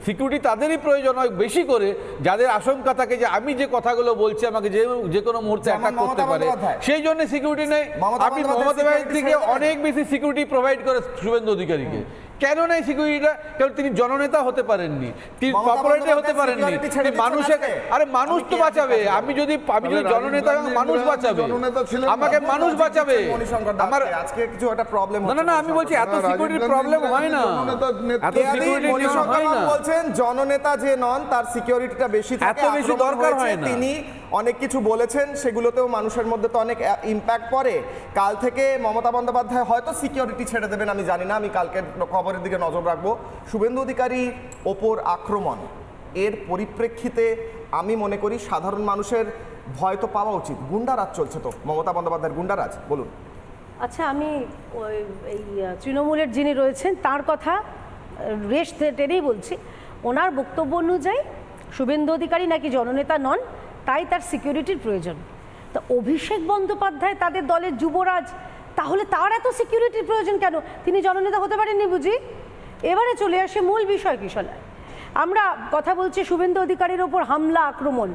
Security তাদেরই প্রয়োজন হয় বেশি করে যাদের আশঙ্কা থাকে যে আমি যে কথাগুলো বলছি আমাকে যে কোনো মুহূর্তে অ্যাটাক করতে পারে, সেই জন্য সিকিউরিটি নেই। আপনি মমতা ব্যানার্জিকে অনেক বেশি সিকিউরিটি প্রোভাইড করে শুভেন্দু অধিকারীকে, কেন নেই সিকিউরিটিটা? কারণ তিনি জননেতা হতে পারেননি, তিনি পপুলারিটি হতে পারেননি, মানুষের আরে মানুষ তো বাঁচাবে। আমি যদি জননেতা, মানুষ বাঁচাবে, আমাকে মানুষ বাঁচাবে। আমার আজকে কিছু একটা প্রবলেম না না আমি বলছি এত সিকিউরিটির প্রবলেম হয় না, এত সিকিউরিটি হয় না। বলছেন জননেতা যে নন তার সিকিউরিটিটা বেশি থাকে, এত বেশি দরকার হয় না। তিনি অনেক কিছু বলেছেন, সেগুলোতেও মানুষের মধ্যে তো অনেক ইম্প্যাক্ট পড়ে। কাল থেকে মমতা বন্দ্যোপাধ্যায় হয়তো সিকিউরিটি ছেড়ে দেবেন, আমি জানি না, আমি কালকের খবরের দিকে নজর রাখবো। শুভেন্দু অধিকারীর ওপর আক্রমণ, এর পরিপ্রেক্ষিতে আমি মনে করি সাধারণ মানুষের ভয় তো পাওয়া উচিত। গুন্ডারাজ চলছে তো, মমতা বন্দ্যোপাধ্যায়ের গুন্ডারাজ, বলুন। আচ্ছা, আমি এই তৃণমূলের যিনি রয়েছেন তার কথা রেশ টেনেই বলছি। ওনার বক্তব্য অনুযায়ী শুভেন্দু অধিকারী নাকি জননেতা নন, তাই তার সিকিউরিটির প্রয়োজন। তা অভিষেক বন্দ্যোপাধ্যায় তাদের দলের যুবরাজ, তাহলে তার এত সিকিউরিটির প্রয়োজন কেন? তিনি জননেতা হতে পারেননি বুঝি? এবারে চলে আসে মূল বিষয় কিশোরায়। আমরা কথা বলছি শুভেন্দু অধিকারীর ওপর হামলা আক্রমণ।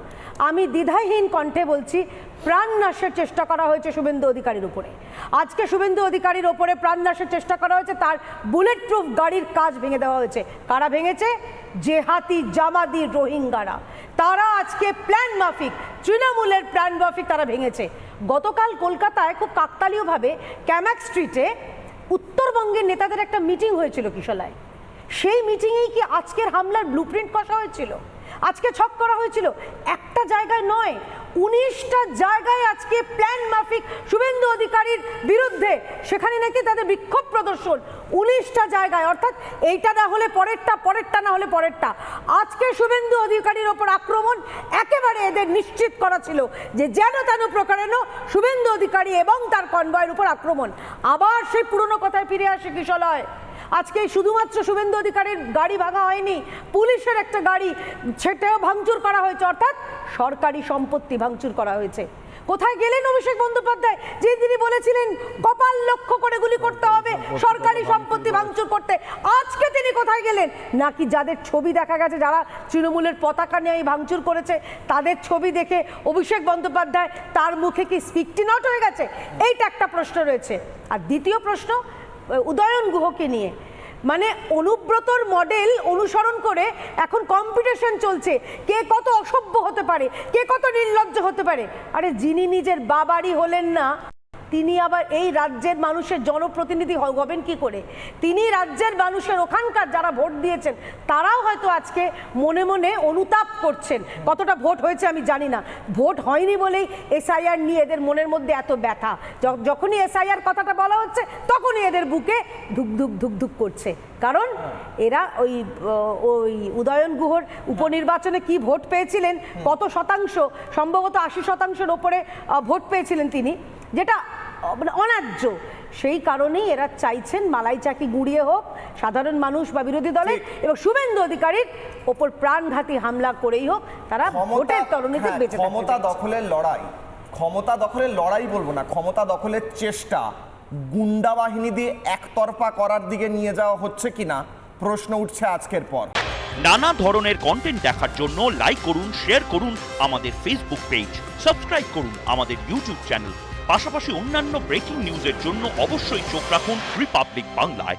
আমি দ্বিধাহীন কণ্ঠে বলছি, প্রাণনাশের চেষ্টা করা হয়েছে শুভেন্দু অধিকারীর উপরে। আজকে শুভেন্দু অধিকারীর ওপরে প্রাণনাশের চেষ্টা করা হয়েছে, তার বুলেট প্রুফ গাড়ির কাজ ভেঙে দেওয়া হয়েছে। কারা ভেঙেছে? জেহাদি জামাদি রোহিঙ্গারা। তারা আজকে প্ল্যান মাফিক, তৃণমূলের প্ল্যান মাফিক তারা ভেঙেছে। গতকাল কলকাতায় খুব কাকতালীয়ভাবে ক্যামাক স্ট্রিটে উত্তরবঙ্গের নেতাদের একটা মিটিং হয়েছিল কিশোলায়। সেই মিটিংয়েই কি আজকের হামলার ব্লুপ্রিন্ট কষা হয়েছিল? আজকে ছক করা হয়েছিল? একটা জায়গায় নয়, 19টা জায়গায় আজকে প্ল্যান মাফিক শুভেন্দু অধিকারীর বিরুদ্ধে, সেখানে নাকি তাদের বিক্ষোভ প্রদর্শন 19টা জায়গায়। অর্থাৎ এইটা না হলে পরেরটা, পরেরটা না হলে পরেরটা। আজকে শুভেন্দু অধিকারীর ওপর আক্রমণ একেবারে এদের নিশ্চিত করা ছিল যে যেন তেন প্রকারেণ শুভেন্দু অধিকারী এবং তার কনভয়ের উপর আক্রমণ। আবার সেই পুরনো কথায় ফিরে আসে কিশোলয়। আজকে শুধুমাত্র শুভেন্দু অধিকারীর গাড়ি ভাঙা হয়নি, পুলিশের একটা গাড়ি সেটাও ভাঙচুর করা হয়েছে, অর্থাৎ সরকারি সম্পত্তি ভাঙচুর করা হয়েছে। কোথায় গেলেন অভিষেক বন্দ্যোপাধ্যায়, যে তিনি বলেছিলেন কপাল লক্ষ্য করে গুলি করতে হবে, সরকারি সম্পত্তি ভাঙচুর করতে? আজকে তিনি কোথায় গেলেন? নাকি যাদের ছবি দেখা গেছে, যারা তৃণমূলের পতাকা নিয়ে ভাঙচুর করেছে, তাদের ছবি দেখে অভিষেক বন্দ্যোপাধ্যায় তার মুখে কি স্পিকটি নট হয়ে গেছে? এইটা একটা প্রশ্ন রয়েছে। আর দ্বিতীয় প্রশ্ন উদয়ন গুহকে নিয়ে, মানে অনুব্রতর মডেল অনুসরণ করে এখন কম্পিটিশন চলছে, কে কত অসভ্য হতে পারে, কে কত নির্লজ্জ হতে পারে। আরে যিনি নিজের বাবারই হলেন না, তিনি আবার এই রাজ্যের মানুষের জনপ্রতিনিধি হবেন কি করে? তিনি রাজ্যের মানুষের, ওখানকার যারা ভোট দিয়েছেন, তারাও হয়তো আজকে মনে মনে অনুতাপ করছেন। কতটা ভোট হয়েছে আমি জানি না, ভোট হয়নি বলেই এসআইআর নিয়ে এদের মনের মধ্যে এত ব্যথা। যখনই এসআইআর কথাটা বলা হচ্ছে, তখনই এদের বুকে ধুক ধুক ধুক ধুক করছে। কারণ এরা ওই উদয়ন গুহর উপনির্বাচনে কি ভোট পেয়েছিলেন, কত শতাংশ, সম্ভবত 80%-এর ওপরে ভোট পেয়েছিলেন তিনি, যেটা মানে অন্যায্য। সেই কারণেই এরা চাইছেন মালাই চাকি গুঁড়িয়ে হোক সাধারণ মানুষ বা বিরোধী দলের, এবং শুভেন্দু অধিকারীর ওপর প্রাণঘাতী হামলা করেই হোক তারা ভোটের তরণীতে বেঁচে থাকতে। ক্ষমতা দখলের লড়াই, ক্ষমতা দখলের লড়াই বলবো না, ক্ষমতা দখলের চেষ্টা গুন্ডা বাহিনী দিয়ে একতরফা করার দিকে নিয়ে যাওয়া হচ্ছে কিনা প্রশ্ন উঠছে আজকের পর। নানা ধরনের কন্টেন্ট দেখার জন্য লাইক করুন, শেয়ার করুন আমাদের ফেসবুক পেজ, সাবস্ক্রাইব করুন আমাদের ইউটিউব চ্যানেল। পাশাপাশি অন্যান্য ব্রেকিং নিউজের জন্য অবশ্যই চোখ রাখুন রিপাবলিক বাংলায়।